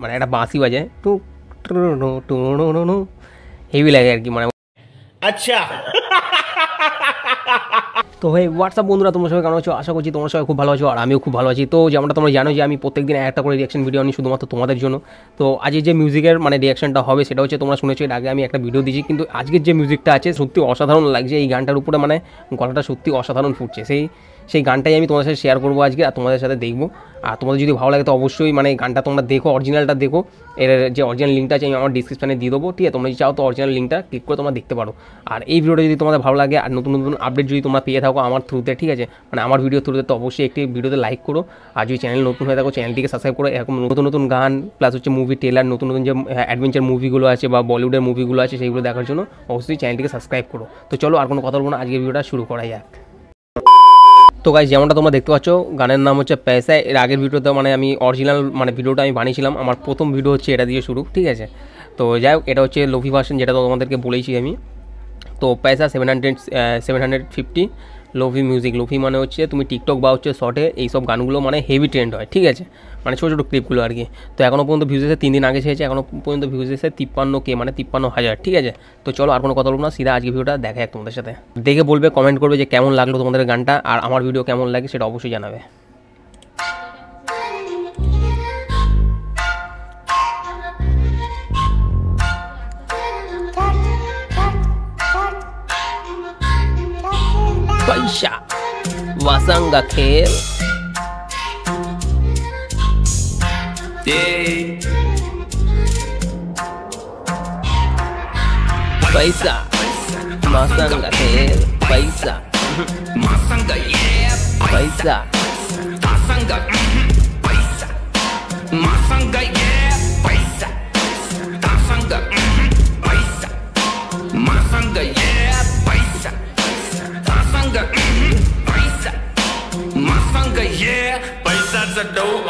মানে একটা বাঁশি বাজে টু টু হেভি লাগে আর কি মানে। আচ্ছা তো ভাই হোয়াটসঅ্যাপ বন্ধুরা, তোমরা সবাই কেমন আছো? আশা করছি তোমরা সবাই খুব ভালো আছো আর আমিও খুব ভালো আছি। তো যেমনটা তোমরা জানো যে আমি প্রত্যেকদিন একটা করে রিয়াকশন ভিডিও আনি শুধুমাত্র তোমাদের জন্য। তো আজকে যে মিউজিকের মানে রিয়াকশনটা হবে সেটা হচ্ছে, তোমরা শুনেছো এর আগে আমি একটা ভিডিও দিয়েছি, কিন্তু আজকের যে মিউজিকটা আছে সত্যি অসাধারণ লাগছে। এই গানটার উপরে মানে গলাটা সত্যি অসাধারণ ফুটছে। সেই গানটাই আমি তোমাদের সাথে শেয়ার করবো আজকে আর তোমাদের সাথে দেখবো। আর তোমাদের যদি ভালো লাগে তো অবশ্যই মানে গানটা তোমরা দেখো, অরিজিনালটা দেখো। এর যে অরিজিনাল লিঙ্কটা আছে আমি আমার ডিসক্রিপশনে দিয়ে দেবো, ঠিক আছে? তোমরা যদি চাও তো অরিজিনাল লিঙ্কটা ক্লিক করে তোমরা দেখতে পারো। আর এই ভিডিওটা যদি তোমাদের ভালো লাগে আর নতুন নতুন আপডেট যদি তোমরা পেয়ে থাকো আমার থ্রুতে, ঠিক আছে, মানে আমার ভিডিও থ্রুতে, তো অবশ্যই একটি ভিডিওতে লাইক করো। আর যদি চ্যানেল নতুন হয়ে থাকো চ্যানেলটিকে সাবস্ক্রাইব করো। এরকম নতুন নতুন গান প্লাস হচ্ছে মুভি ট্রেলার, নতুন নতুন যে অ্যাডভেঞ্চার মুভিগুলো আছে বা বলিউডের মুভিগুলো আছে সেইগুলো দেখার জন্য অবশ্যই চ্যানেলটিকে সাবস্ক্রাইব করো। তো চলো আর কোনো কথা বলবো না, আজকে ভিডিওটা শুরু করা যাক। তো গাইস যেমনটা তোমরা দেখতে পাচ্ছ গানের নাম হচ্ছে পয়সা। এর আগের ভিডিওতে মানে আমি অরিজিনাল মানে ভিডিওটা আমি বানিয়েছিলাম, আমার প্রথম ভিডিও হচ্ছে এটা দিয়ে শুরু, ঠিক আছে? তো যাই হোক, এটা হচ্ছে লোফি ভার্সন, যেটা তোমাদেরকে বলেইছি আমি। তো পয়সা 750 লোফি মিউজিক। লোফি মানে হচ্ছে তুমি টিকটক বা হচ্ছে শর্টে এইসব গানগুলো মানে হেভি ট্রেন্ড হয়, ঠিক আছে, মানে ছোটো ছোটো ক্লিপগুলো আর কি। তো এখনও পর্যন্ত ভিউজ এসে 3 দিন আগে ছেড়েছে, এখনও পর্যন্ত ভিউজ এসে 53K মানে 53,000, ঠিক আছে? তো চলো আর কোনো কথা বলবো না, সিধা আজকে ভিডিওটা দেখা যাক তোমাদের সাথে। দেখে বলবে, কমেন্ট করবে যে কেমন লাগলো তোমাদের গানটা, আর আমার ভিডিও কেমন লাগে সেটা অবশ্যই জানাবে। पैसा वासंगा खेल पैसा वासंगा खेल पैसा पैसा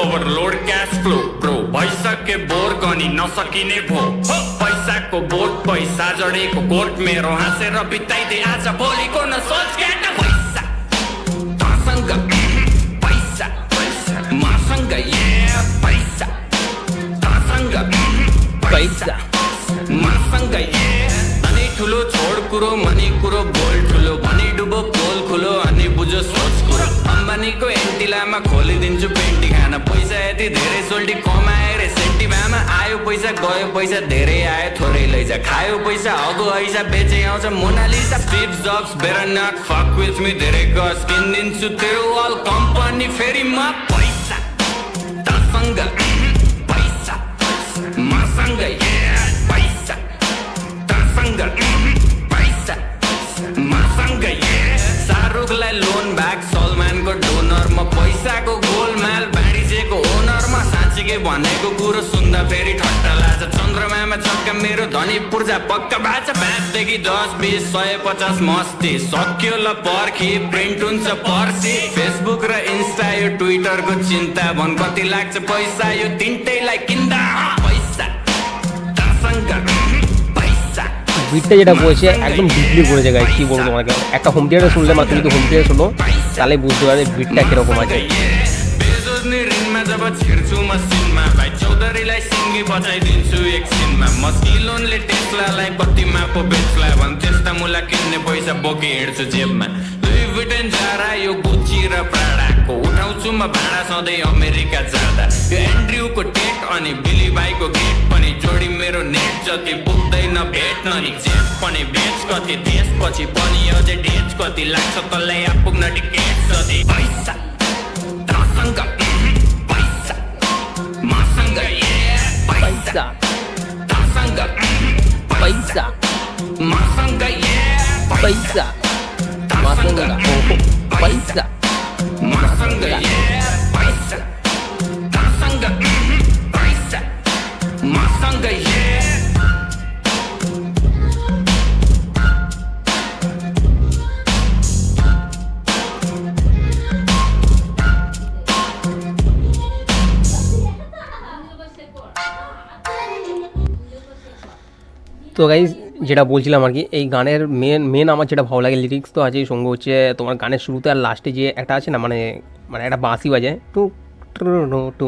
ओवरलोड कैश फ्लो ब्रो पैसा के बोर गनी नसकिने भो पैसा को बोट पैसा जडेको कोट मेरो हाँसेर बिताइदे आज भोलिको न सोच केटा पैसा तसँग पैसा मसँग पैसा तसँग पैसा मसँग अनि ठुलो छोड कुरो मनी कुरो बोल ठुलो भनी डुबो पोल खुलो अनि बुझो सोच कुरो अम्बानीको एन्टिलामा खोलिदिन्छु पेन्टी खाना पैसा यति धेरै सोल्टी कमाएर सेन्टी भामा आयो पैसा गयो पैसा धेरै आयो थोरै लैजा खायो पैसा हगो ऐसा बेचे आउँछ Mona Lisa Steve Jobs better not fuck with me धेरै गस किनिदिन्छु तेरो अल कम्पनी फेरि म पैसा तसँग पैसा मसँग पैसा तसँग पैसा मसँग शाहरुखलाई लोन ब्याग सलमानको डोनर म पैसाको गोलमाल बाँडिजेको ओनर म साँच्चीकै भनेको कुरो सुन्दा फेरि ठट्टा लाग्छ चन्द्रमामा चक्का मेरो धनी पूर्जा पक्का बाछ 5देखि 10 20 150 मस्ती सक्यो ल पर्खी प्रिन्ट हुन्छ पर्सी फेसबुक र इन्स्टा यो ट्विटरको चिन्ता भन कति लाग्छ पैसा यो तिनटैलाई किन्दा पैसा तसँग বিটটা যেটা করেছে একদম ডিপলি করেছে গাইস, কি বলবো তোমাকে। একটা হোম থিয়েটারে শুনলে মাত্র যদি হোম থিয়েটারে শোনো তাহলে বুঝতে পারবে বিটটা কিরকম আছে। बेजोजनी ऋणमा जब छिर्छु मसिनमा भाइ चौधरीलाई सिङ्गी बचाइदिन्छु एकछिनमा मस्किलोनले टेस्लालाई कतिमा पो बेच्ला भन् त्यस्ता मुला किन्ने पैसा बोकी हिँड्छु जेबमा लुई भुइटन जारा यो गुच्ची र प्राडाको उठाउँछु म भाडा सधैँ अमेरिका जाँदा यो एन्ड्रयुको टेट अनि बिली बाईको गेट पनि जोडी मेरो नेट जति पुग्दैन भेट्न नि जेट पनि बेच कति त्यसपछि पनि अझै डेच कति लाग्छ तँलाई आपुग्न टिकेट जति पैसा तसँग पैसा मसँग पैसा तसँग पैसा मसँग पैसा मसँग पैसा मसँग पैसा तसँग पैसा मसँग তো গাইজ যেটা বলছিলাম আর কি, এই গানের মেন আমার যেটা ভালো লাগে লিরিক্স তো আছেই, সঙ্গে হচ্ছে তোমার গানের শুরুতে আর লাস্টে যে একটা আছে না মানে একটা বাঁশি বাজে টু টু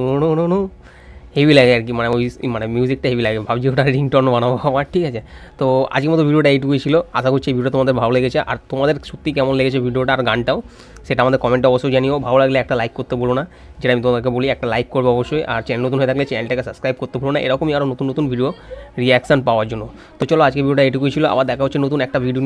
হেভি লাগে আর কি, মানে ওই মানে মিউজিকটা হেভি লাগে, ভাবছি ওটা রিংটোন বানাবো আমার, ঠিক আছে। তো আজকের মতো ভিডিওটা এইটুকুই ছিল, আশা করছি এই ভিডিও তোমাদের ভালো লেগেছে, আর তোমাদের সত্যি কেমন লেগেছে ভিডিওটা আর গানটাও সেটা আমাদের কমেন্টে অবশ্যই জানিও। ভালো লাগলে একটা লাইক করতে বলো না, যেটা আমি তোমাদেরকে বলি, একটা লাইক করবো অবশ্যই, আর চ্যানেল নতুন হয়ে থাকলে চ্যানেলটাকে সাবস্ক্রাইব করতে ভুলো না এরকমই আরও নতুন নতুন ভিডিও রিয়াকশান পাওয়ার জন্য। তো চলো আজকে ভিডিওটা এইটুকুই ছিল, আবার দেখা হচ্ছে নতুন একটা ভিডিও।